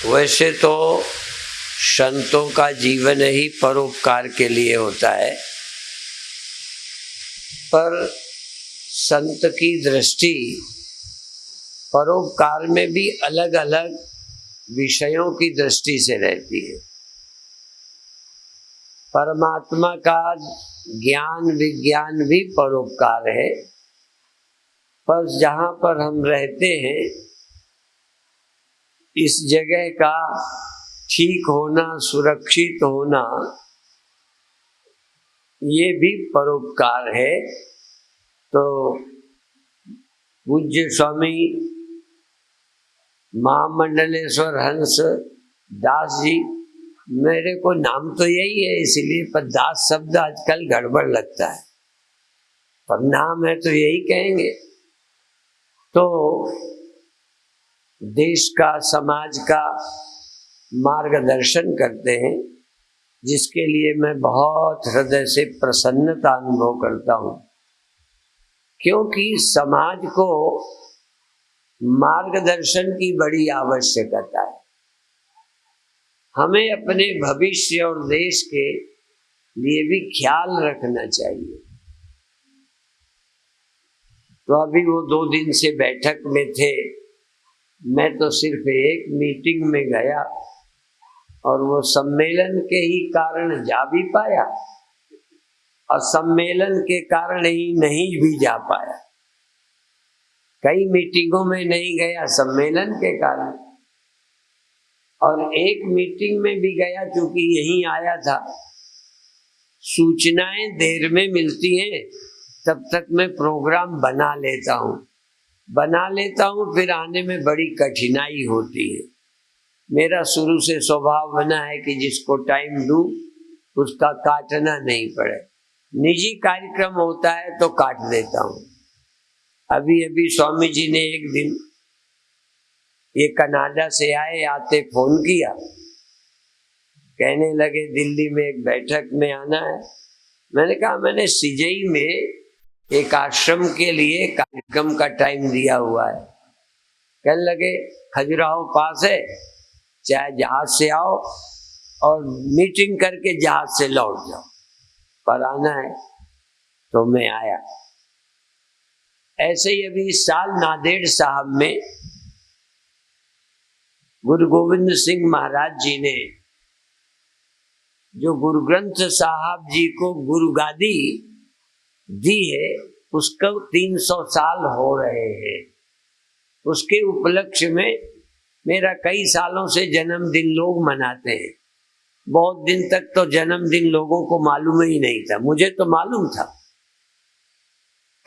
वैसे तो संतों का जीवन ही परोपकार के लिए होता है, पर संत की दृष्टि परोपकार में भी अलग अलग विषयों की दृष्टि से रहती है। परमात्मा का ज्ञान विज्ञान भी परोपकार है, पर जहाँ पर हम रहते हैं इस जगह का ठीक होना, सुरक्षित होना, ये भी परोपकार है। तो पूज्य स्वामी महामंडलेश्वर हंस दास जी, मेरे को नाम तो यही है इसलिए, पर दास शब्द आजकल गड़बड़ लगता है, पर नाम है तो यही कहेंगे। तो देश का, समाज का मार्गदर्शन करते हैं, जिसके लिए मैं बहुत हृदय से प्रसन्नता अनुभव करता हूँ, क्योंकि समाज को मार्गदर्शन की बड़ी आवश्यकता है। हमें अपने भविष्य और देश के लिए भी ख्याल रखना चाहिए। तो अभी वो 2 दिन से बैठक में थे, मैं तो सिर्फ एक मीटिंग में गया और वो सम्मेलन के ही कारण जा भी पाया और सम्मेलन के कारण ही नहीं भी जा पाया। कई मीटिंगों में नहीं गया सम्मेलन के कारण, और एक मीटिंग में भी गया क्योंकि यहीं आया था। सूचनाएं देर में मिलती हैं, तब तक मैं प्रोग्राम बना लेता हूँ, फिर आने में बड़ी कठिनाई होती है। मेरा शुरू से स्वभाव बना है कि जिसको टाइम दूं उसका काटना नहीं पड़े। निजी कार्यक्रम होता है तो काट देता हूँ। अभी अभी स्वामी जी ने एक दिन, ये कनाडा से आते फोन किया, कहने लगे दिल्ली में एक बैठक में आना है। मैंने कहा मैंने सिजई में एक आश्रम के लिए कार्यक्रम का टाइम दिया हुआ है। कहने लगे खजुराहो पास है, चाहे जहाज से आओ और मीटिंग करके जहाज से लौट जाओ, पर आना है। तो मैं आया। ऐसे ही अभी इस साल नांदेड़ साहब में गुरु गोविंद सिंह महाराज जी ने जो गुरु ग्रंथ साहब जी को गुरु गादी दी है, उसका 300 साल हो रहे हैं। उसके उपलक्ष्य में मेरा कई सालों से जन्मदिन लोग मनाते हैं। बहुत दिन तक तो जन्मदिन लोगों को मालूम ही नहीं था, मुझे तो मालूम था।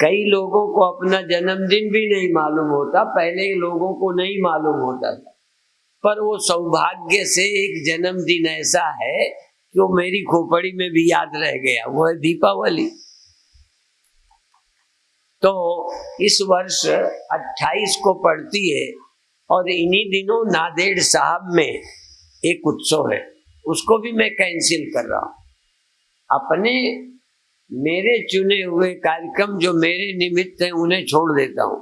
कई लोगों को अपना जन्मदिन भी नहीं मालूम होता, पहले लोगों को नहीं मालूम होता था। पर वो सौभाग्य से एक जन्मदिन ऐसा है जो मेरी खोपड़ी में भी याद रह गया, वो है दीपावली। तो इस वर्ष 28 को पड़ती है और इन्हीं दिनों नांदेड़ साहब में एक उत्सव है, उसको भी मैं कैंसिल कर रहा हूँ। अपने मेरे चुने हुए कार्यक्रम जो मेरे निमित्त हैं उन्हें छोड़ देता हूँ,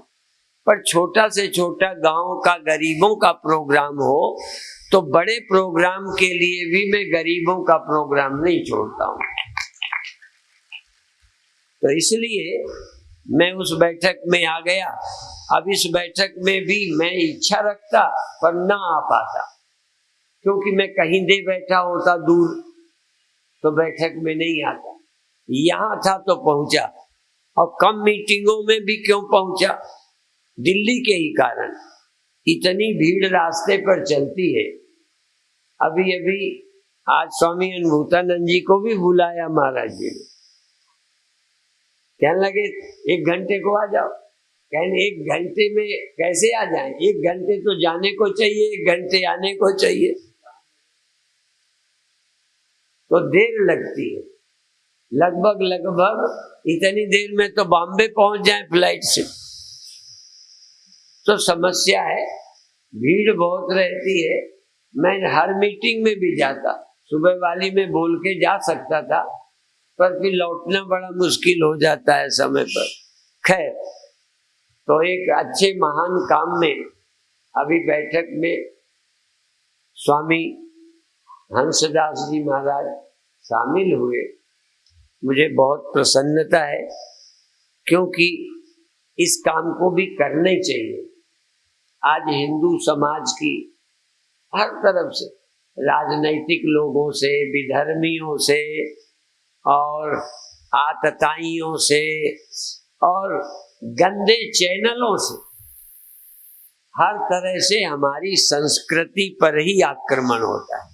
पर छोटा से छोटा गांव का गरीबों का प्रोग्राम हो तो बड़े प्रोग्राम के लिए भी मैं गरीबों का प्रोग्राम नहीं छोड़ता हूँ। तो इसलिए मैं उस बैठक में आ गया। अब इस बैठक में भी मैं इच्छा रखता पर ना आ पाता, क्योंकि मैं कहीं दे बैठा होता दूर तो बैठक में नहीं आता। यहाँ था तो पहुंचा, और कम मीटिंगों में भी क्यों पहुंचा, दिल्ली के ही कारण। इतनी भीड़ रास्ते पर चलती है। अभी अभी आज स्वामी अनुभूतानंद जी को भी बुलाया महाराज जी ने। कहने लगे 1 घंटे को आ जाओ। कहने 1 घंटे में कैसे आ जाएं? 1 घंटे तो जाने को चाहिए, 1 घंटे आने को चाहिए, तो देर लगती है। लगभग इतनी देर में तो बॉम्बे पहुंच जाए फ्लाइट से। तो समस्या है, भीड़ बहुत रहती है। मैं हर मीटिंग में भी जाता, सुबह वाली में बोल के जा सकता था, पर फिर लौटना बड़ा मुश्किल हो जाता है समय पर। खैर, तो एक अच्छे महान काम में अभी बैठक में स्वामी हंसदास जी महाराज शामिल हुए। मुझे बहुत प्रसन्नता है, क्योंकि इस काम को भी करने चाहिए। आज हिंदू समाज की हर तरफ से, राजनैतिक लोगों से, विधर्मियों से और आतताइयों से और गंदे चैनलों से, हर तरह से हमारी संस्कृति पर ही आक्रमण होता है।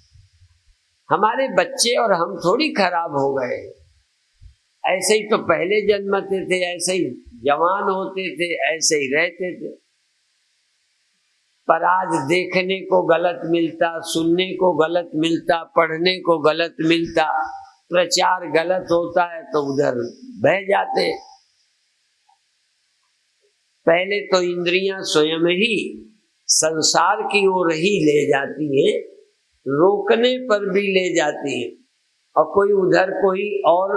हमारे बच्चे और हम थोड़ी खराब हो गए, ऐसे ही तो पहले जन्मते थे, ऐसे ही जवान होते थे, ऐसे ही रहते थे। पर आज देखने को गलत मिलता, सुनने को गलत मिलता, पढ़ने को गलत मिलता, प्रचार गलत होता है तो उधर बह जाते। पहले तो इंद्रियां स्वयं ही संसार की ओर ही ले जाती है, रोकने पर भी ले जाती है, और कोई उधर कोई और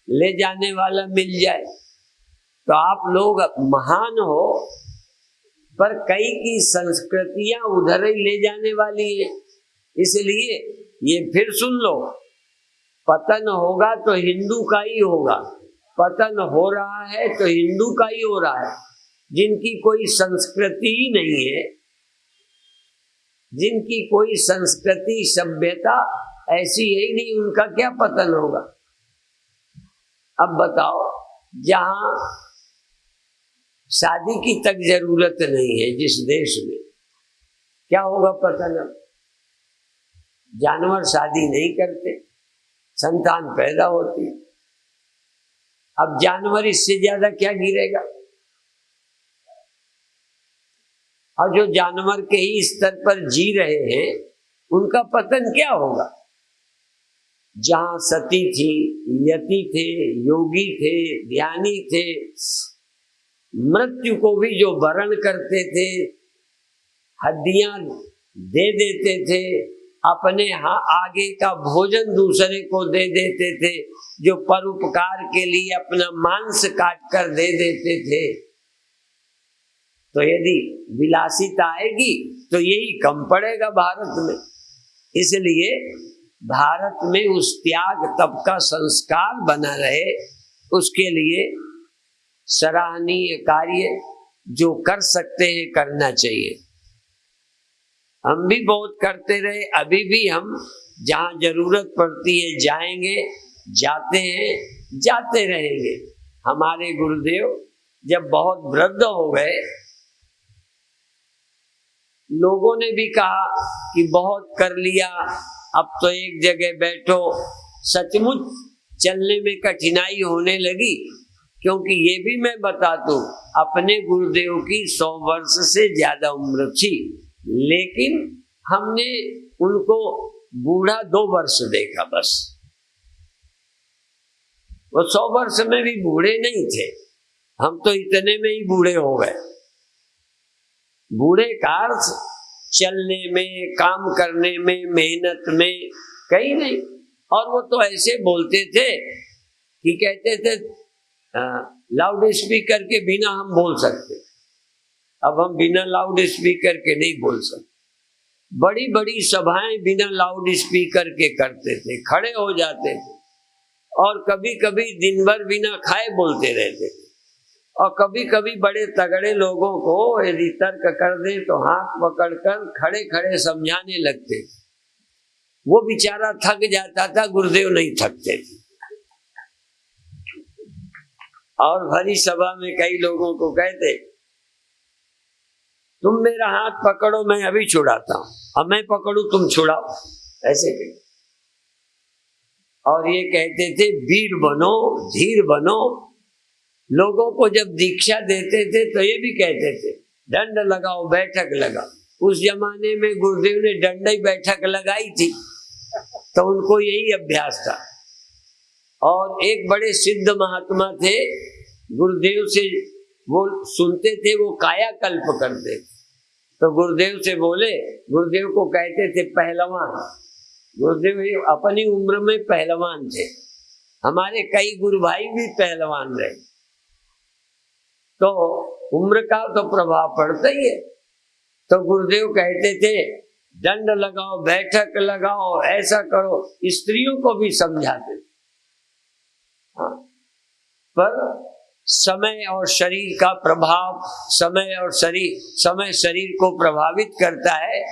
ले जाने वाला मिल जाए तो आप लोग महान हो, पर कई की संस्कृतियां उधर ही ले जाने वाली है। इसलिए ये फिर सुन लो, पतन होगा तो हिंदू का ही होगा, पतन हो रहा है तो हिंदू का ही हो रहा है। जिनकी कोई संस्कृति ही नहीं है, जिनकी कोई संस्कृति सभ्यता ऐसी है ही नहीं, उनका क्या पतन होगा। अब बताओ, जहां शादी की तक जरूरत नहीं है जिस देश में, क्या होगा पतन। अब जानवर शादी नहीं करते, संतान पैदा होती, अब जानवर इससे ज्यादा क्या गिरेगा। और जो जानवर के ही स्तर पर जी रहे हैं उनका पतन क्या होगा। जहां सती थी, यति थे, योगी थे, ध्यानी थे, मृत्यु को भी जो वरण करते थे, हड्डियां दे देते थे, अपने आगे का भोजन दूसरे को दे देते थे, जो परोपकार के लिए अपना मांस काट कर दे देते थे। तो यदि विलासिता आएगी तो यही कम पड़ेगा भारत में। इसलिए भारत में उस त्याग तप का संस्कार बना रहे, उसके लिए सराहनीय कार्य जो कर सकते हैं करना चाहिए। हम भी बहुत करते रहे, अभी भी हम जहां जरूरत पड़ती है जाएंगे, जाते हैं, जाते रहेंगे। हमारे गुरुदेव जब बहुत वृद्ध हो गए, लोगों ने भी कहा कि बहुत कर लिया, अब तो एक जगह बैठो। सचमुच चलने में कठिनाई होने लगी, क्योंकि ये भी मैं बता दूं, अपने गुरुदेव की 100 वर्ष से ज्यादा उम्र थी, लेकिन हमने उनको बूढ़ा 2 वर्ष देखा बस। वो 100 वर्ष में भी बूढ़े नहीं थे, हम तो इतने में ही बूढ़े हो गए। बूढ़े का अर्थ चलने में, काम करने में, मेहनत में कहीं नहीं। और वो तो ऐसे बोलते थे कि कहते थे लाउड स्पीकर के बिना हम बोल सकते, अब हम बिना लाउड स्पीकर के नहीं बोल सकते। बड़ी बड़ी सभाएं बिना लाउड स्पीकर के करते थे, खड़े हो जाते थे, और कभी कभी दिन भर बिना खाए बोलते रहते थे। और कभी कभी बड़े तगड़े लोगों को यदि तर्क कर दे तो हाथ पकड़कर खड़े खड़े समझाने लगते थे। वो बेचारा थक जाता था, गुरुदेव नहीं थकते थे। और भरी सभा में कई लोगों को कहते, तुम मेरा हाथ पकड़ो, मैं अभी छुड़ाता हूं, अब मैं पकड़ू तुम छुड़ाओ, ऐसे कहते। और ये कहते थे वीर बनो, धीर बनो। लोगों को जब दीक्षा देते थे तो ये भी कहते थे दंड लगाओ, बैठक लगाओ। उस जमाने में गुरुदेव ने दंड ही बैठक लगाई थी, तो उनको यही अभ्यास था। और एक बड़े सिद्ध महात्मा थे, गुरुदेव से वो सुनते थे, वो कायाकल्प करते थे। तो गुरुदेव से बोले, गुरुदेव को कहते थे पहलवान। गुरुदेव अपनी उम्र में पहलवान थे, हमारे कई गुरु भाई भी पहलवान रहे। तो उम्र का तो प्रभाव पड़ता ही है। तो गुरुदेव कहते थे दंड लगाओ, बैठक लगाओ, ऐसा करो, स्त्रियों को भी समझाते थे। हाँ, पर समय और शरीर का प्रभाव, समय शरीर को प्रभावित करता है।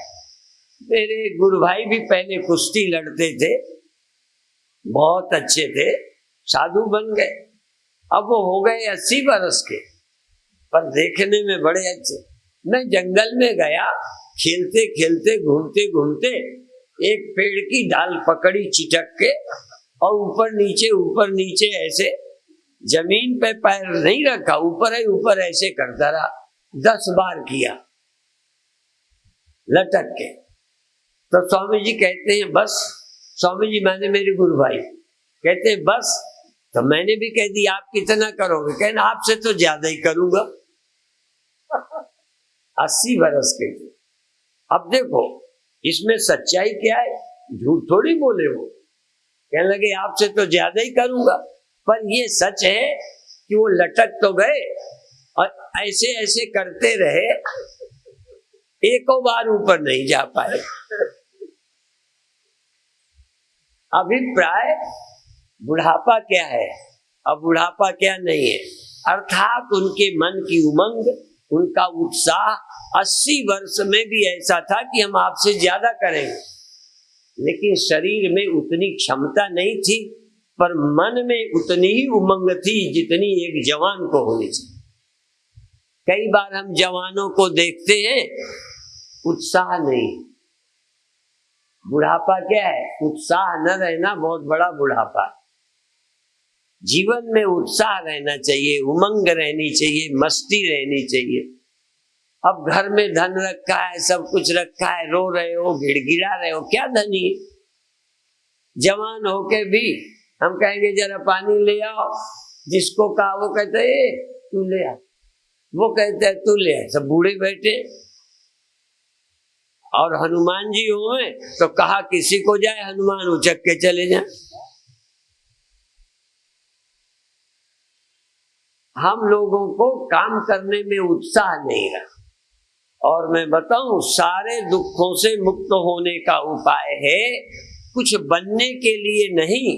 मेरे गुरु भाई भी पहले कुश्ती लड़ते थे, बहुत अच्छे थे, साधु बन गए। अब वो हो गए 80 वर्ष के, पर देखने में बड़े अच्छे। मैं जंगल में गया, खेलते खेलते घूमते घूमते एक पेड़ की डाल पकड़ी चिटक के, और ऊपर नीचे ऐसे, जमीन पे पैर नहीं रखा, ऊपर ऐसे करता रहा। 10 बार किया लटक के। तो स्वामी जी कहते हैं बस। स्वामी जी माने मेरे गुरु भाई कहते हैं बस। तो मैंने भी कह दिया आप कितना करोगे? कहना आपसे तो ज्यादा ही करूंगा। 80 वर्ष के थे। अब देखो इसमें सच्चाई क्या है, झूठ थोड़ी बोले वो। कहने लगे आपसे तो ज्यादा ही करूंगा, पर ये सच है कि वो लटक तो गए और ऐसे ऐसे करते रहे, एको बार ऊपर नहीं जा पाए। अभिप्राय बुढ़ापा क्या है और बुढ़ापा क्या नहीं है, अर्थात उनके मन की उमंग, उनका उत्साह 80 वर्ष में भी ऐसा था कि हम आपसे ज्यादा करेंगे, लेकिन शरीर में उतनी क्षमता नहीं थी, पर मन में उतनी ही उमंग थी जितनी एक जवान को होनी चाहिए। कई बार हम जवानों को देखते हैं, उत्साह नहीं। बुढ़ापा क्या है? उत्साह न रहना बहुत बड़ा बुढ़ापा। जीवन में उत्साह रहना चाहिए, उमंग रहनी चाहिए, मस्ती रहनी चाहिए। अब घर में धन रखा है, सब कुछ रखा है, रो रहे हो, गिड़गिड़ा रहे हो, क्या धनी? जवान होके भी हम कहेंगे जरा पानी ले आओ, जिसको कहा वो कहते है तू ले आ, वो कहते है तू ले आ। सब बूढ़े बैठे। और हनुमान जी हुए तो कहा किसी को जाए, हनुमान उचक के चले जाए। हम लोगों को काम करने में उत्साह नहीं रहा। और मैं बताऊं, सारे दुखों से मुक्त होने का उपाय है कुछ बनने के लिए नहीं,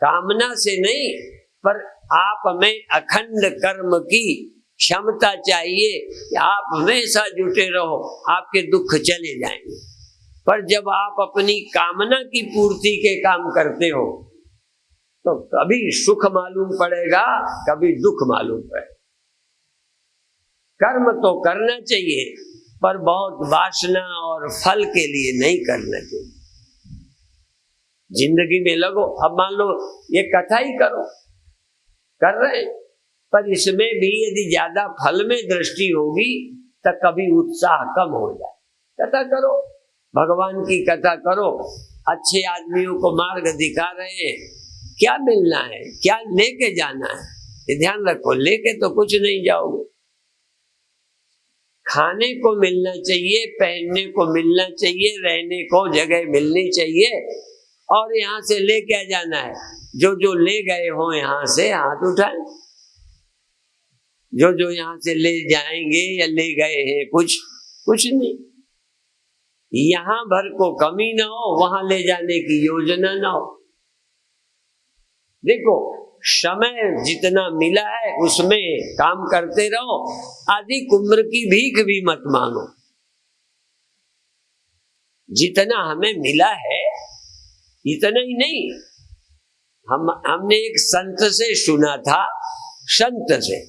कामना से नहीं, पर आप में अखंड कर्म की क्षमता चाहिए कि आप हमेशा जुटे रहो, आपके दुख चले जाएंगे। पर जब आप अपनी कामना की पूर्ति के काम करते हो तो कभी सुख मालूम पड़ेगा, कभी दुख मालूम पड़ेगा। कर्म तो करना चाहिए, पर बहुत वासना और फल के लिए नहीं करना चाहिए। जिंदगी में लगो। अब मान लो ये कथा ही करो, कर रहे हैं, पर इसमें भी यदि ज्यादा फल में दृष्टि होगी तो कभी उत्साह कम हो जाए। कथा करो, भगवान की कथा करो, अच्छे आदमियों को मार्ग दिखा रहे हैं, क्या मिलना है, क्या लेके जाना है, ये ध्यान रखो। लेके तो कुछ नहीं जाओगे। खाने को मिलना चाहिए, पहनने को मिलना चाहिए, रहने को जगह मिलनी चाहिए, और यहाँ से ले क्या जाना है? जो जो ले गए हो यहाँ से हाथ उठाए। जो जो यहाँ से ले जाएंगे या ले गए हैं, कुछ नहीं। यहाँ भर को कमी ना हो, वहां ले जाने की योजना ना हो। देखो समय जितना मिला है उसमें काम करते रहो, अधिक उम्र की भीख भी मत मांगो। जितना हमें मिला है इतना ही नहीं। हमने एक संत से सुना था, संत से,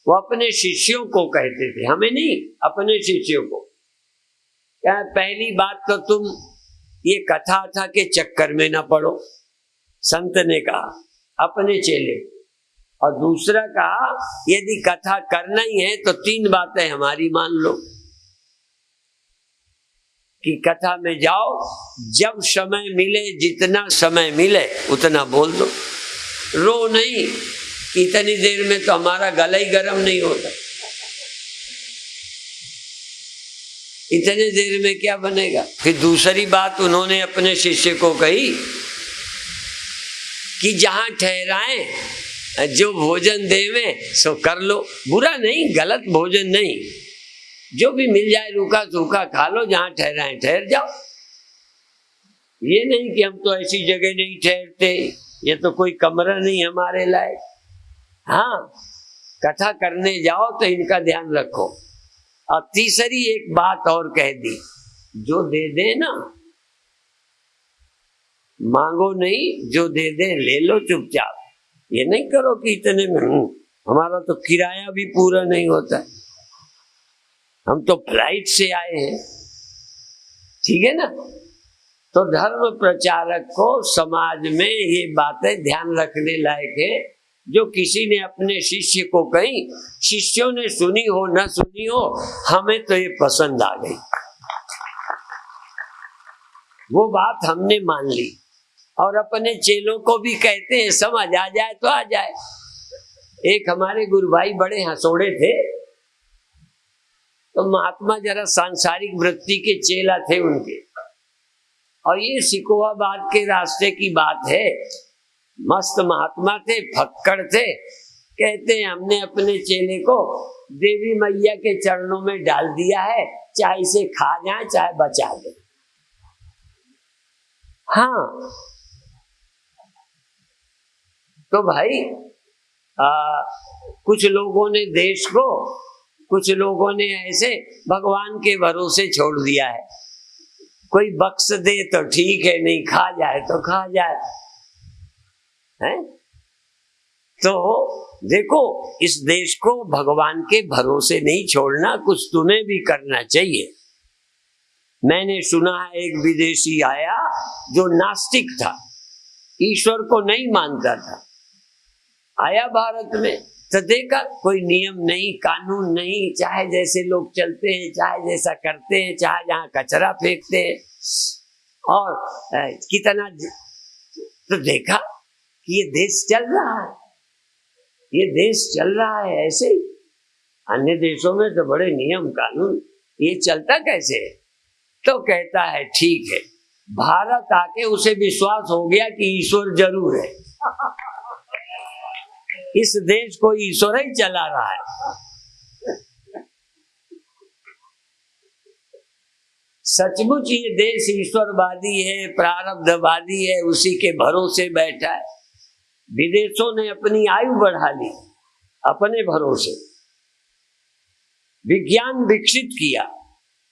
वो अपने शिष्यों को कहते थे, हमें नहीं, अपने शिष्यों को। क्या पहली बात तो तुम ये कथा के चक्कर में ना पड़ो, संत ने कहा अपने चेले। और दूसरा कहा यदि कथा करना ही है तो 3 बातें हमारी मान लो कि कथा में जाओ, जब समय मिले, जितना समय मिले उतना बोल दो। रो नहीं कि इतनी देर में तो हमारा गला ही गर्म नहीं होता, इतने देर में क्या बनेगा। फिर दूसरी बात उन्होंने अपने शिष्य को कही कि जहां ठहराएं, जो भोजन देवें सो कर लो। बुरा नहीं, गलत भोजन नहीं, जो भी मिल जाए रूखा सूखा खा लो, जहां ठहराए ठहर जाओ। ये नहीं कि हम तो ऐसी जगह नहीं ठहरते, ये तो कोई कमरा नहीं हमारे लायक। हाँ, कथा करने जाओ तो इनका ध्यान रखो। और तीसरी एक बात और कह दी, जो दे दे ना, मांगो नहीं, जो दे दे ले लो चुपचाप। ये नहीं करो कि इतने में हमारा तो किराया भी पूरा नहीं होता, हम तो फ्लाइट से आए हैं, ठीक है ना। तो धर्म प्रचारक को समाज में ये बातें ध्यान रखने लायक है। जो किसी ने अपने शिष्य को कही, शिष्यों ने सुनी हो न सुनी हो, हमें तो ये पसंद आ गई, वो बात हमने मान ली। और अपने चेलों को भी कहते हैं, समझ आ जाए तो आ जाए। एक हमारे गुरु भाई बड़े हंसोड़े थे, तो महात्मा जरा सांसारिक वृत्ति के चेला थे उनके, और ये सिकोहाबाद के रास्ते की बात है। मस्त महात्मा थे, फक्कड़ थे। कहते हैं हमने अपने चेले को देवी मैया के चरणों में डाल दिया है, चाहे इसे खा जाए चाहे बचा दे। हाँ, तो भाई कुछ लोगों ने देश को, कुछ लोगों ने ऐसे भगवान के भरोसे छोड़ दिया है। कोई बख्श दे तो ठीक है, नहीं खा जाए तो खा जाए, है? तो देखो, इस देश को भगवान के भरोसे नहीं छोड़ना, कुछ तुम्हें भी करना चाहिए। मैंने सुना है एक विदेशी आया जो नास्तिक था, ईश्वर को नहीं मानता था, आया भारत में, तो देखा कोई नियम नहीं, कानून नहीं, चाहे जैसे लोग चलते हैं, चाहे जैसा करते हैं, चाहे जहाँ कचरा फेंकते हैं, और कितना, तो देखा कि ये देश चल रहा है, ये देश चल रहा है ऐसे ही। अन्य देशों में तो बड़े नियम कानून, ये चलता कैसे है? तो कहता है ठीक है, भारत आके उसे विश्वास हो गया कि ईश्वर जरूर है, इस देश को ईश्वर ही चला रहा है। सचमुच ये देश ईश्वरवादी है, प्रारब्धवादी है, उसी के भरोसे बैठा है। विदेशों ने अपनी आयु बढ़ा ली अपने भरोसे, विज्ञान विकसित किया,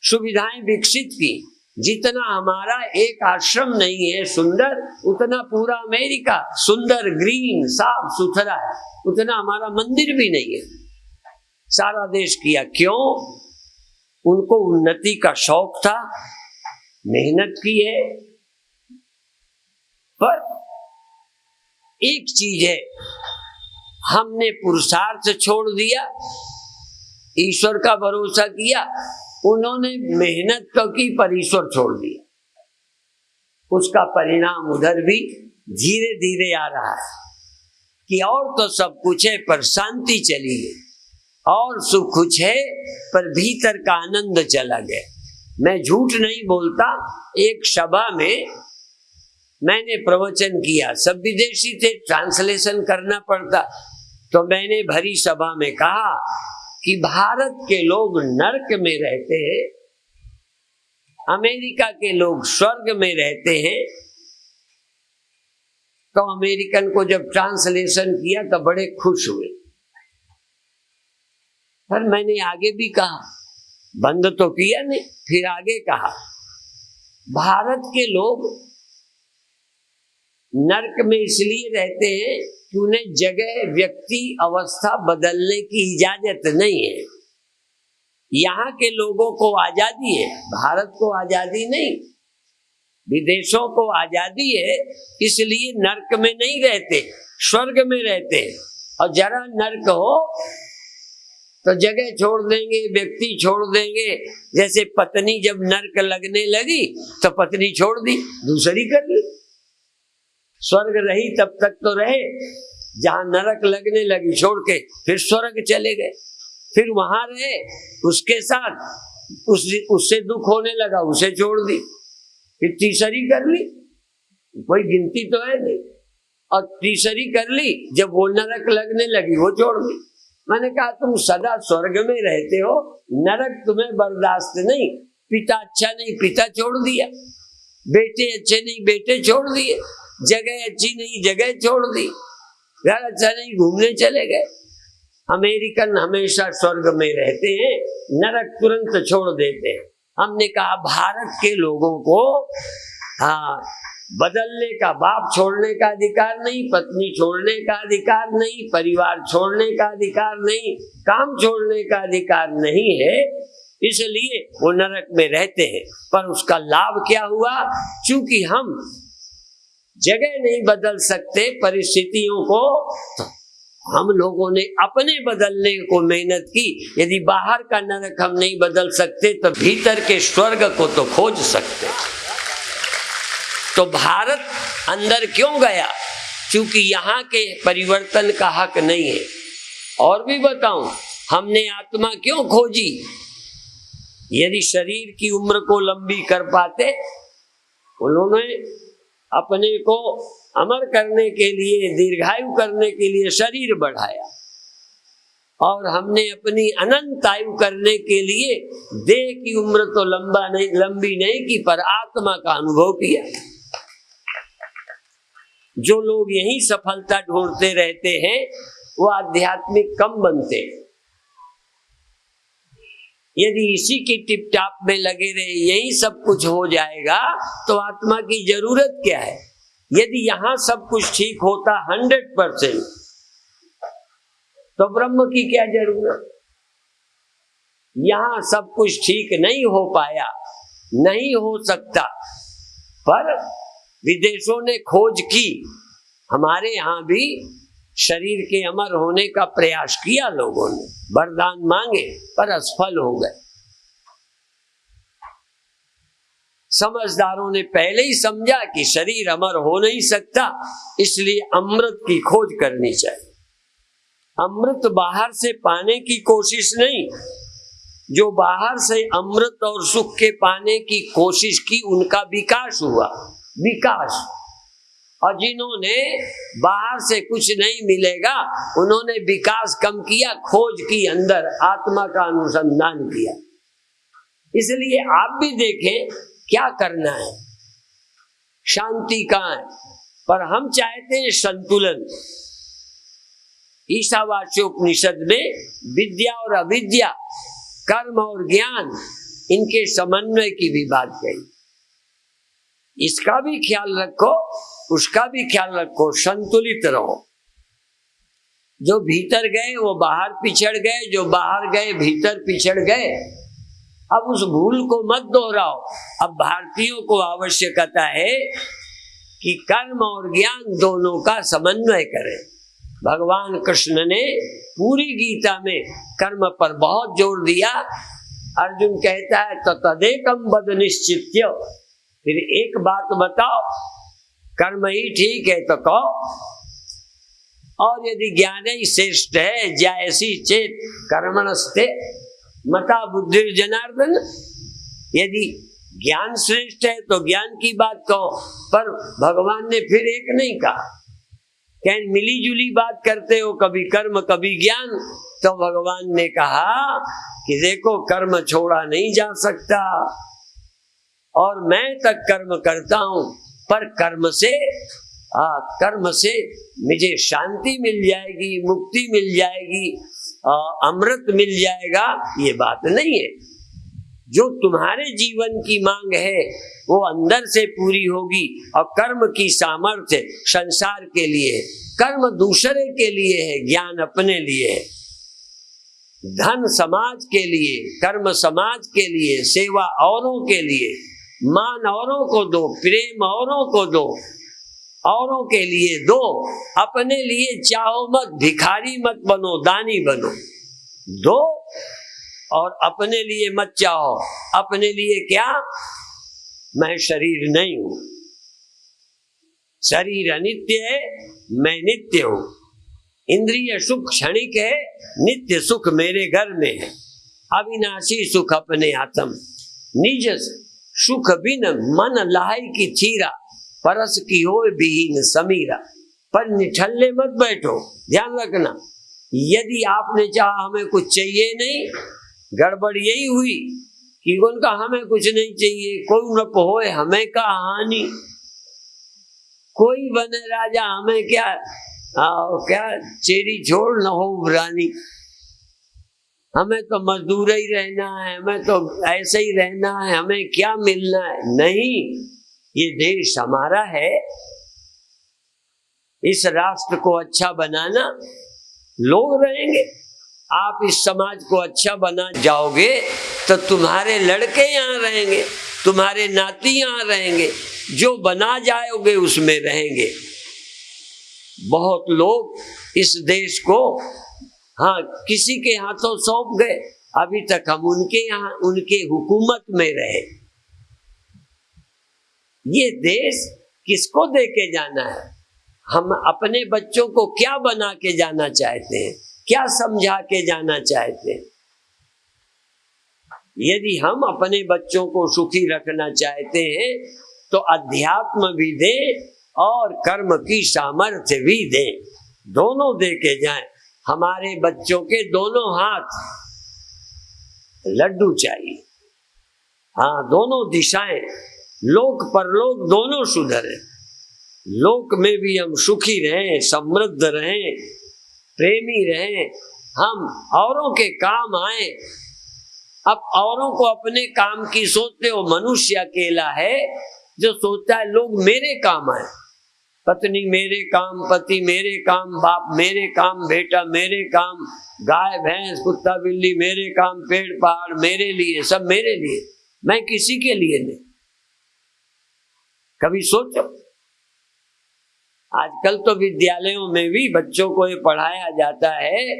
सुविधाएं विकसित की। जितना हमारा एक आश्रम नहीं है सुंदर, उतना पूरा अमेरिका सुंदर, ग्रीन, साफ सुथरा है, उतना हमारा मंदिर भी नहीं है। सारा देश किया, क्यों? उनको उन्नति का शौक था, मेहनत की है। पर एक चीज है, हमने पुरुषार्थ छोड़ दिया, ईश्वर का भरोसा किया, उन्होंने मेहनत तो की पर ईश्वर छोड़ दिया। उसका परिणाम उधर भी धीरे धीरे आ रहा है कि और तो सब कुछ है पर शांति चली गई, और सुख कुछ है पर भीतर का आनंद चला गया। मैं झूठ नहीं बोलता, एक सभा में मैंने प्रवचन किया, सब विदेशी थे, ट्रांसलेशन करना पड़ता, तो मैंने भरी सभा में कहा कि भारत के लोग नरक में रहते हैं, अमेरिका के लोग स्वर्ग में रहते हैं। तो अमेरिकन को जब ट्रांसलेशन किया तो बड़े खुश हुए। पर मैंने आगे भी कहा, बंद तो किया नहीं, फिर आगे कहा, भारत के लोग नरक में इसलिए रहते हैं कि उन्हें जगह, व्यक्ति, अवस्था बदलने की इजाजत नहीं है। यहाँ के लोगों को आजादी है, भारत को आजादी नहीं। विदेशों को आजादी है, इसलिए नरक में नहीं रहते, स्वर्ग में रहते। और जरा नरक हो तो जगह छोड़ देंगे, व्यक्ति छोड़ देंगे। जैसे पत्नी जब नरक लगने लगी तो पत्नी छोड़ दी, दूसरी कर ली। स्वर्ग रही तब तक तो रहे, जहां नरक लगने लगी छोड़ के फिर स्वर्ग चले गए, फिर वहां रहे, उसके साथ उससे दुख होने लगा, उसे छोड़ दी, फिर तीसरी कर ली, कोई गिनती तो है नहीं। और तीसरी कर ली, जब वो नरक लगने लगी वो छोड़ दी, मैंने कहा तुम सदा स्वर्ग में रहते हो, नरक तुम्हें बर्दाश्त नहीं। पिता अच्छा नहीं, पिता छोड़ दिया। बेटे अच्छे नहीं, बेटे छोड़ दिए। जगह अच्छी नहीं, जगह छोड़ दी। घर अच्छा नहीं, घूमने चले गए। अमेरिकन हमेशा स्वर्ग में रहते हैं, नरक तुरंत छोड़ देते हैं। हमने कहा भारत के लोगों को बदलने का, बाप छोड़ने का अधिकार नहीं, पत्नी छोड़ने का अधिकार नहीं, परिवार छोड़ने का अधिकार नहीं, काम छोड़ने का अधिकार नहीं है, इसलिए वो नरक में रहते हैं। पर उसका लाभ क्या हुआ? चूंकि हम जगह नहीं बदल सकते परिस्थितियों को, तो हम लोगों ने अपने बदलने को मेहनत की। यदि बाहर का नरक हम नहीं बदल सकते तो भीतर के स्वर्ग को तो खोज सकते। तो भारत अंदर क्यों गया? क्योंकि यहाँ के परिवर्तन का हक नहीं है। और भी बताऊं, हमने आत्मा क्यों खोजी? यदि शरीर की उम्र को लंबी कर पाते, उन्होंने अपने को अमर करने के लिए, दीर्घायु करने के लिए शरीर बढ़ाया, और हमने अपनी अनंत आयु करने के लिए देह की उम्र तो लंबी नहीं की, पर आत्मा का अनुभव किया। जो लोग यही सफलता ढूंढते रहते हैं वो आध्यात्मिक कम बनते हैं। यदि इसी की टिप टाप में लगे रहे, यही सब कुछ हो जाएगा, तो आत्मा की जरूरत क्या है? यदि यहां सब कुछ ठीक होता 100%, तो ब्रह्म की क्या जरूरत? यहां सब कुछ ठीक नहीं हो पाया, नहीं हो सकता, पर विदेशों ने खोज की। हमारे यहां भी शरीर के अमर होने का प्रयास किया लोगों ने, वरदान मांगे, पर असफल हो गए। समझदारों ने पहले ही समझा कि शरीर अमर हो नहीं सकता, इसलिए अमृत की खोज करनी चाहिए। अमृत बाहर से पाने की कोशिश नहीं, जो बाहर से अमृत और सुख के पाने की कोशिश की, उनका विकास हुआ। विकास। और जिन्होंने बाहर से कुछ नहीं मिलेगा, उन्होंने विकास कम किया, खोज की, अंदर आत्मा का अनुसंधान किया। इसलिए आप भी देखें क्या करना है, शांति कहाँ है, पर हम चाहते हैं संतुलन। ईशावास्योपनिषद में विद्या और अविद्या, कर्म और ज्ञान, इनके समन्वय की भी बात कही। इसका भी ख्याल रखो, उसका भी ख्याल रखो, संतुलित रहो। जो भीतर गए वो बाहर पिछड़ गए, जो बाहर गए भीतर पिछड़ गए। अब उस भूल को मत दोहराओ। अब भारतीयों को आवश्यकता है कि कर्म और ज्ञान दोनों का समन्वय करें। भगवान कृष्ण ने पूरी गीता में कर्म पर बहुत जोर दिया। अर्जुन कहता है तो तदेकम वद निश्चित्य, फिर एक बात बताओ, कर्म ही ठीक है तो कहो, और यदि ज्ञान ही श्रेष्ठ है, जैसी चेत कर्मणस्ते मता बुद्धि जनार्दन। यदि ज्ञान श्रेष्ठ है तो ज्ञान की बात कहो, पर भगवान ने फिर एक नहीं कहा। कहीं मिली जुली बात करते हो, कभी कर्म कभी ज्ञान। तो भगवान ने कहा कि देखो, कर्म छोड़ा नहीं जा सकता, और मैं तक कर्म करता हूं, पर कर्म से मुझे शांति मिल जाएगी, मुक्ति मिल जाएगी, अमृत मिल जाएगा, ये बात नहीं है। जो तुम्हारे जीवन की मांग है वो अंदर से पूरी होगी, और कर्म की सामर्थ्य संसार के लिए है, कर्म दूसरे के लिए है, ज्ञान अपने लिए है। धन समाज के लिए, कर्म समाज के लिए, सेवा औरों के लिए, मान औरों को दो, प्रेम औरों को दो, औरों के लिए दो, अपने लिए चाहो मत, भिखारी मत बनो, दानी बनो। दो और अपने लिए मत चाहो। अपने लिए क्या? मैं शरीर नहीं हूं, शरीर अनित्य है, मैं नित्य हूं। इंद्रिय सुख क्षणिक है, नित्य सुख मेरे घर में है। अविनाशी सुख अपने आत्म, निज सुख बिन मन लाही की थीरा, परस की हो विहीन समीरा। पर निठल्ले मत बैठो, ध्यान रखना। यदि आपने चाहा हमें कुछ चाहिए नहीं, गड़बड़ यही हुई कि उनका हमें कुछ नहीं चाहिए, कोई न होए हमें का हानि, कोई बने राजा हमें क्या क्या चेरी छोड़ न हो रानी, हमें तो मजदूर ही रहना है, हमें तो ऐसे ही रहना है, हमें क्या मिलना है। नहीं, ये देश हमारा है, इस राष्ट्र को अच्छा बनाना, लोग रहेंगे। आप इस समाज को अच्छा बना जाओगे तो तुम्हारे लड़के यहाँ रहेंगे, तुम्हारे नाती यहाँ रहेंगे, जो बना जाओगे उसमें रहेंगे। बहुत लोग इस देश को किसी के हाथों सौंप गए, अभी तक हम उनके यहाँ उनके हुकूमत में रहे। ये देश किसको दे के जाना है? हम अपने बच्चों को क्या बना के जाना चाहते हैं, क्या समझा के जाना चाहते हैं? यदि हम अपने बच्चों को सुखी रखना चाहते हैं तो अध्यात्म भी दें और कर्म की सामर्थ्य भी दें, दोनों दे के जाएं। हमारे बच्चों के दोनों हाथ लड्डू चाहिए, दोनों दिशाएं, लोक परलोक दोनों सुधरे, लोक में भी हम सुखी रहें, समृद्ध रहें, प्रेमी रहें, हम औरों के काम आए। अब औरों को अपने काम की सोचते हो, मनुष्य अकेला है जो सोचता है लोग मेरे काम आए, पत्नी मेरे काम, पति मेरे काम, बाप मेरे काम, बेटा मेरे काम, गाय भैंस कुत्ता बिल्ली मेरे काम, पेड़ पहाड़ मेरे लिए, सब मेरे लिए, मैं किसी के लिए नहीं। कभी सोचो, आजकल तो विद्यालयों में भी बच्चों को ये पढ़ाया जाता है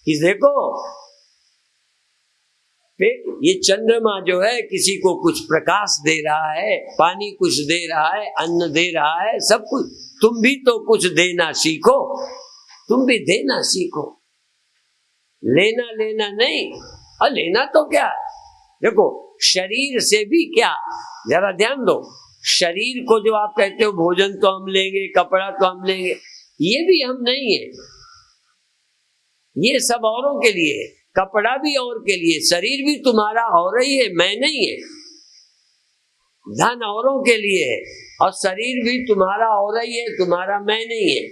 कि देखो ये चंद्रमा जो है किसी को कुछ प्रकाश दे रहा है, पानी कुछ दे रहा है, अन्न दे रहा है, सब कुछ, तुम भी तो कुछ देना सीखो, तुम भी देना सीखो। लेना लेना नहीं, और लेना तो क्या, देखो शरीर से भी क्या, जरा ध्यान दो, शरीर को जो आप कहते हो भोजन तो हम लेंगे, कपड़ा तो हम लेंगे, ये भी हम नहीं है, ये सब औरों के लिए, कपड़ा भी और के लिए, शरीर भी तुम्हारा और ही है, मैं नहीं है, धन औरों के लिए है और शरीर भी तुम्हारा और ही है, तुम्हारा मैं नहीं है।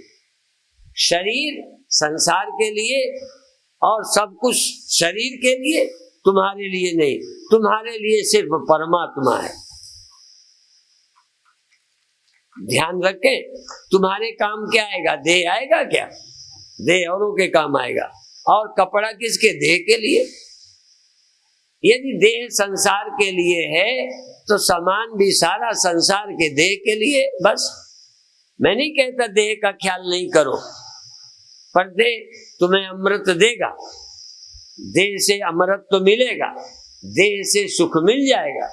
शरीर संसार के लिए और सब कुछ शरीर के लिए, तुम्हारे लिए नहीं, तुम्हारे लिए सिर्फ परमात्मा है। ध्यान रखें, तुम्हारे काम क्या आएगा, देह आएगा क्या, देह औरों के काम आएगा, और कपड़ा किसके, देह के लिए। यदि देह संसार के लिए है तो सामान भी सारा संसार के देह के लिए। बस मैं नहीं कहता देह का ख्याल नहीं करो, पर देह तुम्हें अमृत देगा, देह से अमृत तो मिलेगा, देह से सुख मिल जाएगा,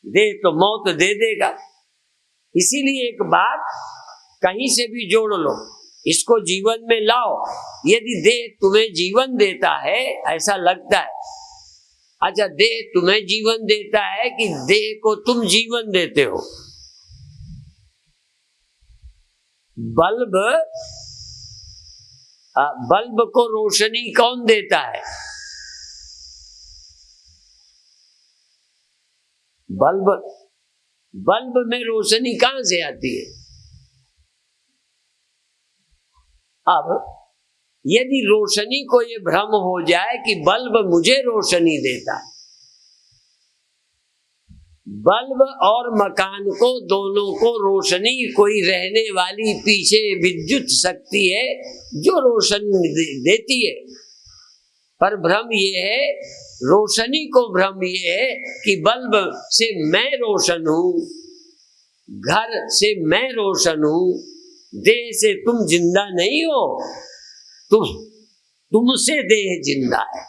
देह तो मौत दे देगा। इसीलिए एक बात कहीं से भी जोड़ लो, इसको जीवन में लाओ। यदि देह तुम्हें जीवन देता है, ऐसा लगता है, अच्छा देह तुम्हें जीवन देता है कि देह को तुम जीवन देते हो? बल्ब को रोशनी कौन देता है? बल्ब में रोशनी कहां से आती है? अब यदि रोशनी को ये भ्रम हो जाए कि बल्ब मुझे रोशनी देता है, बल्ब और मकान को, दोनों को रोशनी कोई रहने वाली पीछे विद्युत शक्ति है जो रोशनी देती है, पर भ्रम ये है, रोशनी को भ्रम ये है कि बल्ब से मैं रोशन हूं, घर से मैं रोशन हूं, देह से तुम जिंदा नहीं हो, तुमसे देह जिंदा है,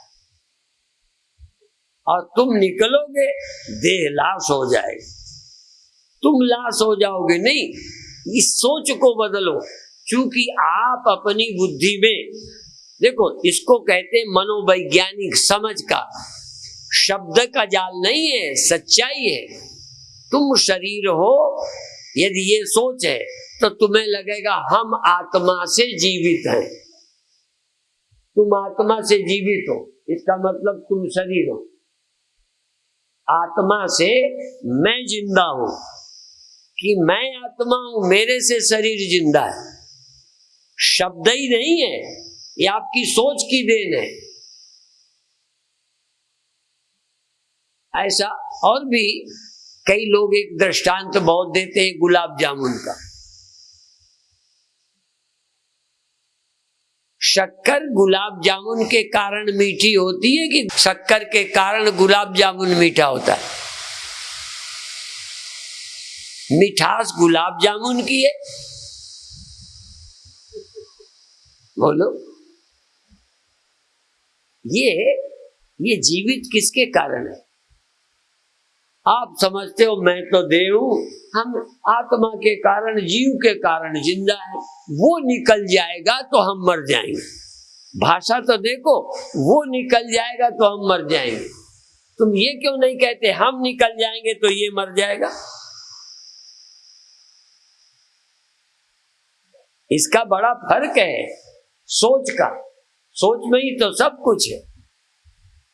और तुम निकलोगे देह लाश हो जाएगी, तुम लाश हो जाओगे नहीं। इस सोच को बदलो, क्योंकि आप अपनी बुद्धि में, देखो इसको कहते हैं मनोवैज्ञानिक समझ का, शब्द का जाल नहीं है, सच्चाई है। तुम शरीर हो, यदि ये सोच है तो तुम्हें लगेगा हम आत्मा से जीवित हैं, तुम आत्मा से जीवित हो, इसका मतलब तुम शरीर हो। आत्मा से मैं जिंदा हूं कि मैं आत्मा हूं, मेरे से शरीर जिंदा है। शब्द ही नहीं है, ये आपकी सोच की देन है। ऐसा और भी कई लोग एक दृष्टांत बहुत देते हैं गुलाब जामुन का। शक्कर गुलाब जामुन के कारण मीठी होती है कि शक्कर के कारण गुलाब जामुन मीठा होता है? मिठास गुलाब जामुन की है। बोलो, ये जीवित किसके कारण है? आप समझते हो मैं तो देह हूं, हम आत्मा के कारण, जीव के कारण जिंदा है। वो निकल जाएगा तो हम मर जाएंगे। भाषा तो देखो, वो निकल जाएगा तो हम मर जाएंगे। तुम ये क्यों नहीं कहते हम निकल जाएंगे तो ये मर जाएगा? इसका बड़ा फर्क है सोच का। सोच में ही तो सब कुछ है।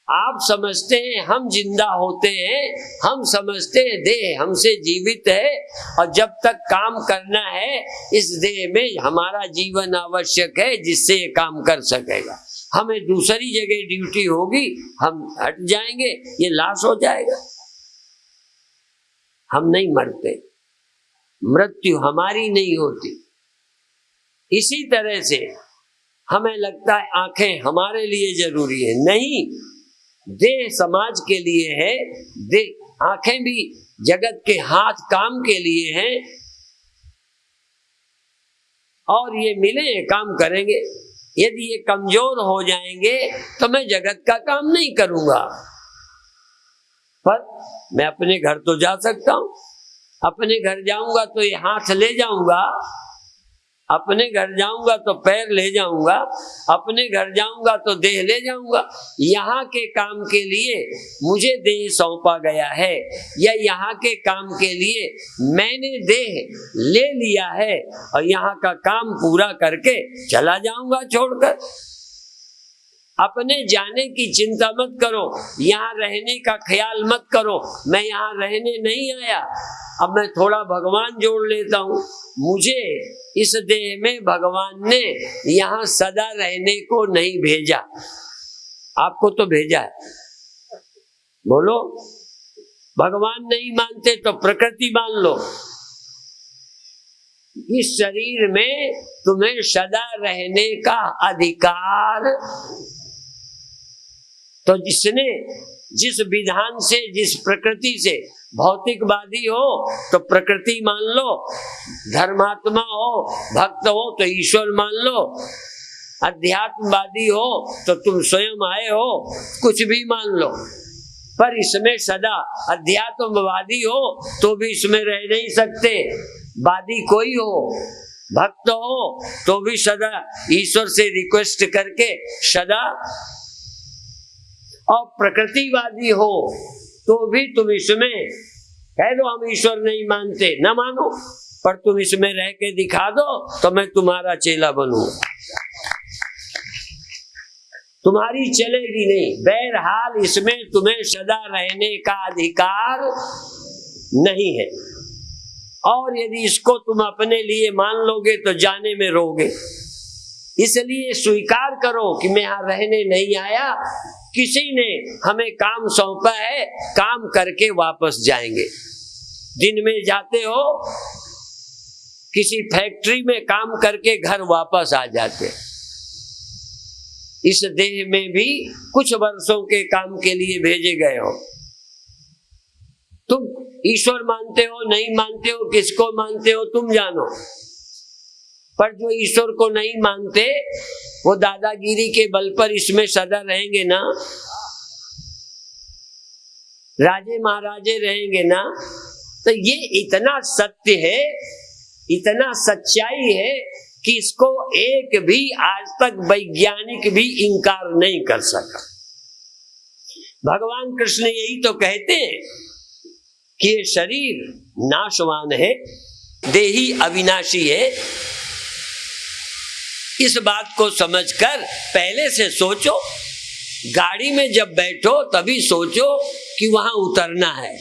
आप समझते हैं हम जिंदा होते हैं, हम समझते हैं देह हमसे जीवित है, और जब तक काम करना है इस देह में हमारा जीवन आवश्यक है जिससे ये काम कर सकेगा। हमें दूसरी जगह ड्यूटी होगी, हम हट जाएंगे, ये लाश हो जाएगा। हम नहीं मरते, मृत्यु हमारी नहीं होती। इसी तरह से हमें लगता है आंखें हमारे लिए जरूरी है, नहीं, देह समाज के लिए है। देह आंखें भी जगत के हाथ काम के लिए हैं, और ये मिले काम करेंगे। यदि ये कमजोर हो जाएंगे तो मैं जगत का काम नहीं करूंगा, पर मैं अपने घर तो जा सकता हूं। अपने घर जाऊंगा तो ये हाथ ले जाऊंगा, अपने घर जाऊंगा तो पैर ले जाऊंगा, अपने घर जाऊंगा तो देह ले जाऊंगा। यहाँ के काम के लिए मुझे देह सौंपा गया है, या यहाँ के काम के लिए मैंने देह ले लिया है, और यहाँ का काम पूरा करके चला जाऊंगा छोड़कर। अपने जाने की चिंता मत करो, यहाँ रहने का ख्याल मत करो। मैं यहाँ रहने नहीं आया, अब मैं थोड़ा भगवान जोड़ लेता हूँ। मुझे इस देह में भगवान ने यहाँ सदा रहने को नहीं भेजा, आपको तो भेजा है। बोलो, भगवान नहीं मानते तो प्रकृति मान लो। इस शरीर में तुम्हें सदा रहने का अधिकार, तो जिसने जिस विधान से, जिस प्रकृति से, भौतिकवादी हो तो प्रकृति मान लो, धर्मात्मा हो, भक्त हो तो ईश्वर मान लो, अध्यात्मवादी हो तो तुम स्वयं आए हो, कुछ भी मान लो, पर इसमें सदा, अध्यात्मवादी हो तो भी इसमें रह नहीं सकते। वादी कोई हो, भक्त हो तो भी सदा ईश्वर से रिक्वेस्ट करके सदा, और प्रकृतिवादी हो तो भी तुम इसमें कह दो हम ईश्वर नहीं मानते, न मानो, पर तुम इसमें रह के दिखा दो तो मैं तुम्हारा चेला बनूंगा। तुम्हारी चलेगी नहीं। बहरहाल इसमें तुम्हें सदा रहने का अधिकार नहीं है, और यदि इसको तुम अपने लिए मान लोगे तो जाने में रोगे। इसलिए स्वीकार करो कि मैं यहाँ रहने नहीं आया, किसी ने हमें काम सौंपा है, काम करके वापस जाएंगे। दिन में जाते हो किसी फैक्ट्री में काम करके घर वापस आ जाते। इस देह में भी कुछ वर्षों के काम के लिए भेजे गए हो। तुम ईश्वर मानते हो नहीं मानते हो, किसको मानते हो तुम जानो, पर जो ईश्वर को नहीं मानते वो दादागिरी के बल पर इसमें सदा रहेंगे ना, राजे महाराजे रहेंगे ना। तो ये इतना सत्य है, इतना सच्चाई है कि इसको एक भी आज तक वैज्ञानिक भी इंकार नहीं कर सका। भगवान कृष्ण यही तो कहते हैं कि ये शरीर नाशवान है, देही अविनाशी है, इस बात को समझकर पहले से सोचो। गाड़ी में जब बैठो तभी सोचो कि वहां उतरना है।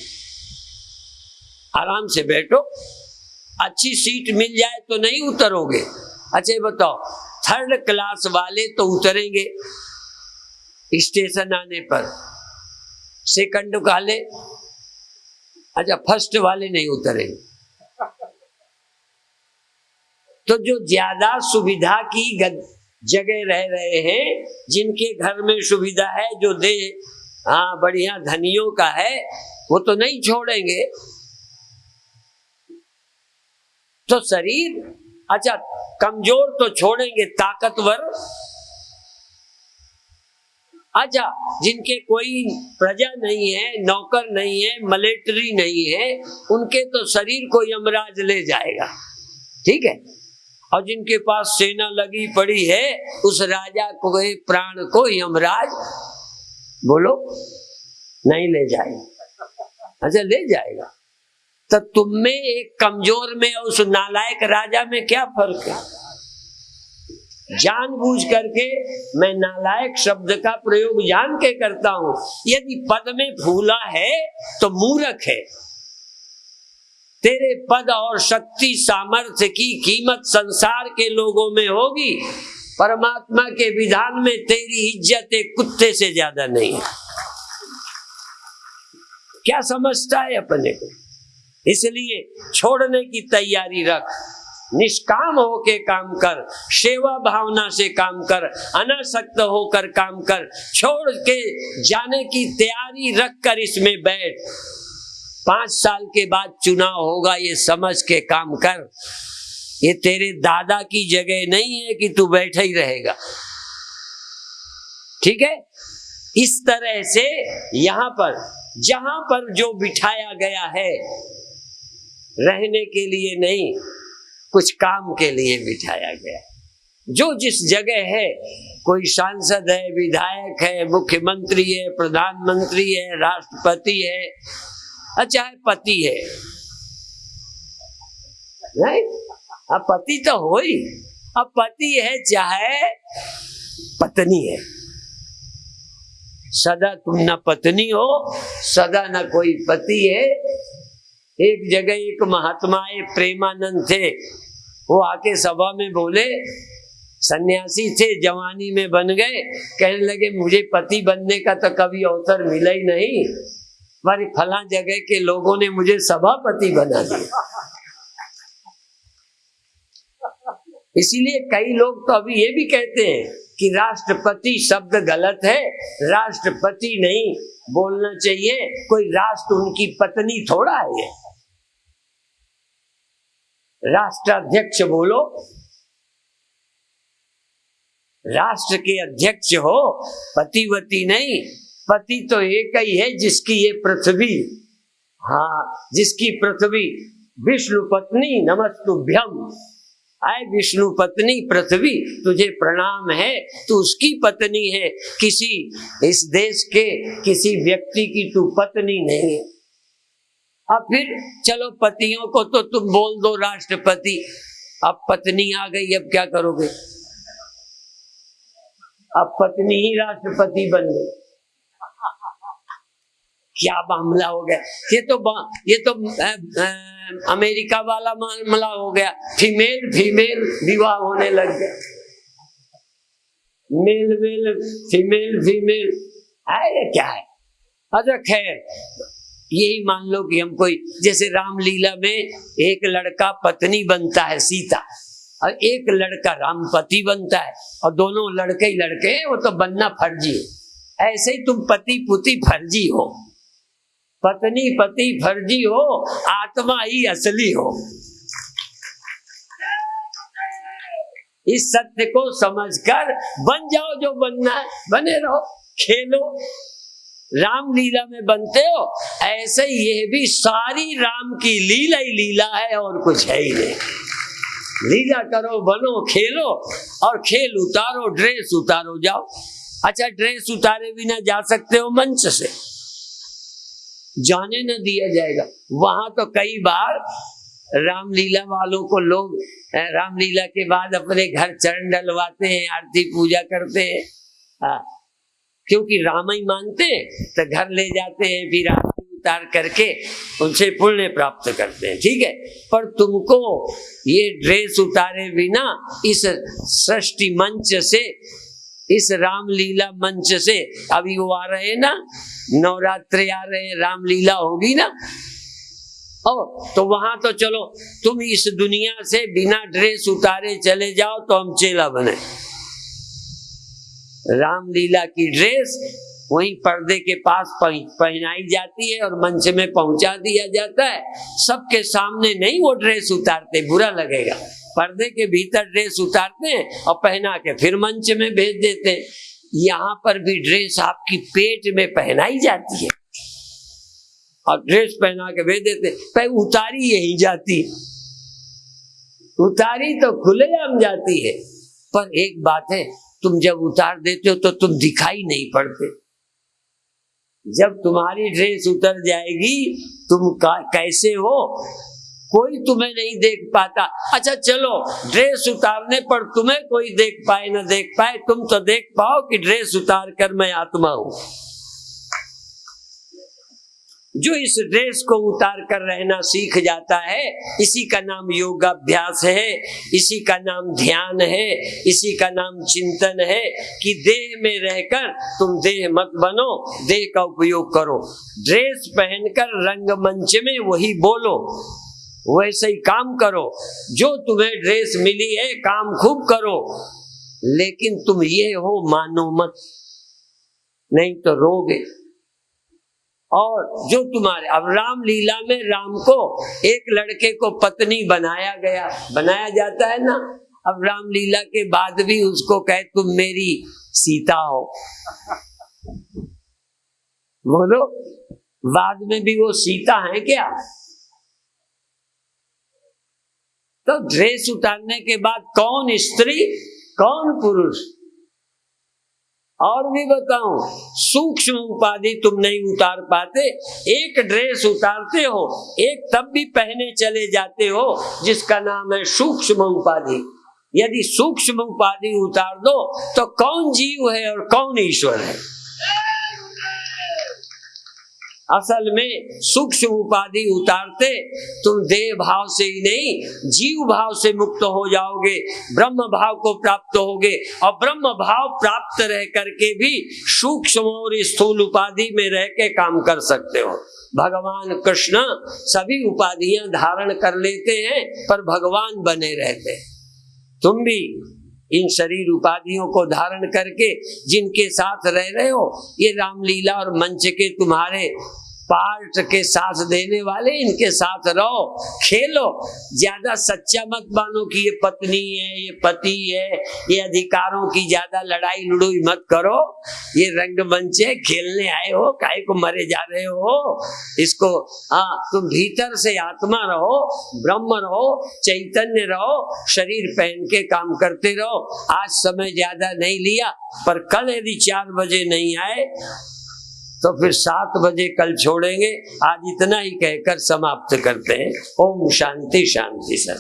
आराम से बैठो, अच्छी सीट मिल जाए तो नहीं उतरोगे। अच्छा ये बताओ, थर्ड क्लास वाले तो उतरेंगे स्टेशन आने पर, सेकंड वाले, अच्छा फर्स्ट वाले नहीं उतरेंगे। तो जो ज्यादा सुविधा की जगह रह रहे हैं, जिनके घर में सुविधा है, जो दे हाँ बढ़िया धनियों का है, वो तो नहीं छोड़ेंगे। तो शरीर अच्छा कमजोर तो छोड़ेंगे, ताकतवर अच्छा जिनके कोई प्रजा नहीं है, नौकर नहीं है, मिलिट्री नहीं है, उनके तो शरीर को यमराज ले जाएगा, ठीक है। और जिनके पास सेना लगी पड़ी है, उस राजा को प्राण को यमराज बोलो नहीं ले जाएगा। अच्छा ले जाएगा। तो तुम में एक कमजोर में और उस नालायक राजा में क्या फर्क है? जानबूझ करके मैं नालायक शब्द का प्रयोग जान के करता हूं। यदि पद में फूला है तो मूर्ख है। तेरे पद और शक्ति सामर्थ्य की कीमत संसार के लोगों में होगी, परमात्मा के विधान में तेरी इज्जत एक कुत्ते से ज्यादा नहीं है। क्या समझता है अपने को? इसलिए छोड़ने की तैयारी रख, निष्काम होके काम कर, सेवा भावना से काम कर, अनासक्त होकर काम कर, छोड़ के जाने की तैयारी रख कर इसमें बैठ। 5 साल के बाद चुनाव होगा, ये समझ के काम कर। ये तेरे दादा की जगह नहीं है कि तू बैठा ही रहेगा, ठीक है। इस तरह से यहाँ पर जहां पर जो बिठाया गया है, रहने के लिए नहीं, कुछ काम के लिए बिठाया गया है। जो जिस जगह है, कोई सांसद है, विधायक है, मुख्यमंत्री है, प्रधानमंत्री है, राष्ट्रपति है, अच्छा है पति है, नहीं अब पति तो हो ही, अब पति है चाहे पत्नी है, सदा तुम न पत्नी हो, सदा न कोई पति है। एक जगह एक महात्मा प्रेमानंद थे, वो आके सभा में बोले, सन्यासी थे, जवानी में बन गए, कहने लगे मुझे पति बनने का तो कभी अवसर मिला ही नहीं, पर फला जगह के लोगों ने मुझे सभापति बना दिया। इसीलिए कई लोग तो अभी ये भी कहते हैं कि राष्ट्रपति शब्द गलत है, राष्ट्रपति नहीं बोलना चाहिए, कोई राष्ट्र उनकी पत्नी थोड़ा है। राष्ट्राध्यक्ष बोलो, राष्ट्र के अध्यक्ष हो, पतिवती नहीं। पति तो एक ही है जिसकी ये पृथ्वी, हाँ जिसकी पृथ्वी, विष्णु पत्नी नमस्तुभ्यम। आए विष्णु पत्नी पृथ्वी, तुझे प्रणाम है, तू उसकी पत्नी है, किसी इस देश के किसी व्यक्ति की तू पत्नी नहीं है। अब फिर चलो पतियों को तो तुम बोल दो राष्ट्रपति, अब पत्नी आ गई, अब क्या करोगे? अब पत्नी ही राष्ट्रपति बन गई, क्या मामला हो गया? ये तो अमेरिका वाला मामला हो गया, फीमेल फीमेल विवाह होने लग गया, मेल मेल फीमेल फीमेल है, ये क्या है? अच्छा खैर, यही मान लो कि हम कोई, जैसे रामलीला में एक लड़का पत्नी बनता है सीता, और एक लड़का रामपति बनता है, और दोनों लड़के ही लड़के हैं, वो तो बनना फर्जी है। ऐसे ही तुम पति पुति फर्जी हो, पत्नी पति फर्जी हो, आत्मा ही असली हो। इस सत्य को समझकर बन जाओ, जो बनना है बने रहो, खेलो। रामलीला में बनते हो, ऐसे ये भी सारी राम की लीला ही लीला है, और कुछ है ही नहीं। लीला करो, बनो, खेलो, और खेल उतारो, ड्रेस उतारो, जाओ। अच्छा ड्रेस उतारे बिना जा सकते हो मंच से? जाने न दिया जाएगा। वहां तो कई बार रामलीला वालों को लोग रामलीला के बाद अपने घर चरण डलवाते हैं, आरती पूजा करते हैं। हाँ, क्योंकि राम ही मानते हैं तो घर ले जाते हैं, फिर आरती उतार करके उनसे पुण्य प्राप्त करते हैं। ठीक है, पर तुमको ये ड्रेस उतारे बिना इस सृष्टि मंच से, इस रामलीला मंच से, अभी वो आ रहे हैं ना, नवरात्रे आ रहे हैं, रामलीला होगी ना, तो वहां तो चलो तुम इस दुनिया से बिना ड्रेस उतारे चले जाओ तो हम चेला बने। रामलीला की ड्रेस वहीं पर्दे के पास पहनाई जाती है और मंच में पहुंचा दिया जाता है। सबके सामने नहीं वो ड्रेस उतारते, बुरा लगेगा। पर्दे के भीतर ड्रेस उतारते हैं और पहना के फिर मंच में भेज देते हैं। यहाँ पर भी ड्रेस आपकी पेट में पहनाई जाती है और ड्रेस पहना के भेज देते, पर उतारी यही जाती है, उतारी तो खुलेआम जाती है। पर एक बात है, तुम जब उतार देते हो तो तुम दिखाई नहीं पड़ते। जब तुम्हारी ड्रेस उतर जाएगी, तुम कैसे हो कोई तुम्हें नहीं देख पाता। अच्छा चलो, ड्रेस उतारने पर तुम्हें कोई देख पाए न देख पाए, तुम तो देख पाओ कि ड्रेस उतार कर मैं आत्मा हूं। जो इस ड्रेस को उतार कर रहना सीख जाता है, इसी का नाम योगाभ्यास है, इसी का नाम ध्यान है, इसी का नाम चिंतन है कि देह में रहकर तुम देह मत बनो, देह का उपयोग करो। ड्रेस पहनकर रंगमंच में वही बोलो, वैसे ही काम करो। जो तुम्हें ड्रेस मिली है काम खूब करो, लेकिन तुम ये हो मानो मत, नहीं तो रोगे। और जो तुम्हारे, अब रामलीला में राम को एक लड़के को पत्नी बनाया जाता है ना। अब रामलीला के बाद भी उसको कहे तुम मेरी सीता हो, बोलो बाद में भी वो सीता है क्या? तो ड्रेस उतारने के बाद कौन स्त्री कौन पुरुष? और भी बताऊं, सूक्ष्म उपाधि तुम नहीं उतार पाते। एक ड्रेस उतारते हो, एक तब भी पहने चले जाते हो जिसका नाम है सूक्ष्म उपाधि। यदि सूक्ष्म उपाधि उतार दो तो कौन जीव है और कौन ईश्वर है? असल में सूक्ष्म उपाधि उतारते तुम देह भाव से ही नहीं, जीव भाव से मुक्त हो जाओगे, ब्रह्म भाव को प्राप्त होगे। और ब्रह्म भाव प्राप्त रह करके भी सूक्ष्म और स्थूल उपाधि में रह के काम कर सकते हो। भगवान कृष्ण सभी उपाधियां धारण कर लेते हैं पर भगवान बने रहते हैं। तुम भी इन शरीर उपाधियों को धारण करके जिनके साथ रह रहे हो, ये रामलीला और मंच के तुम्हारे पार्ट के साथ देने वाले, इनके साथ रहो, खेलो। ज्यादा सच्चा मत मानो कि ये पत्नी है, ये पति है, ये अधिकारों की ज्यादा लड़ाई लड़ोई मत करो। ये रंगमंच है, खेलने आए हो, काहे को मरे जा रहे हो इसको। तुम भीतर से आत्मा रहो, ब्रह्म रहो, चैतन्य रहो, शरीर पहन के काम करते रहो। आज समय ज्यादा नहीं लिया, पर कल यदि 4 बजे नहीं आए तो फिर 7 बजे कल छोड़ेंगे। आज इतना ही कहकर समाप्त करते हैं। ओम शांति शांति सर।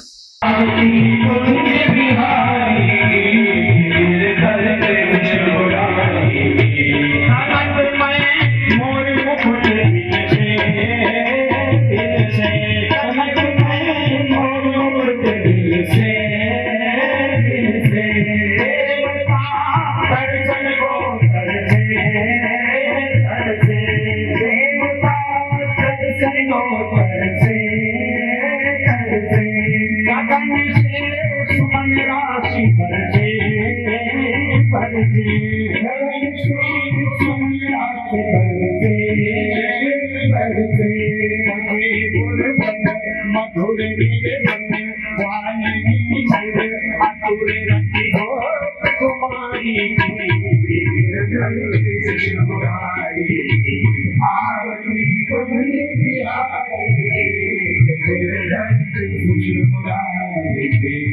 Thank you.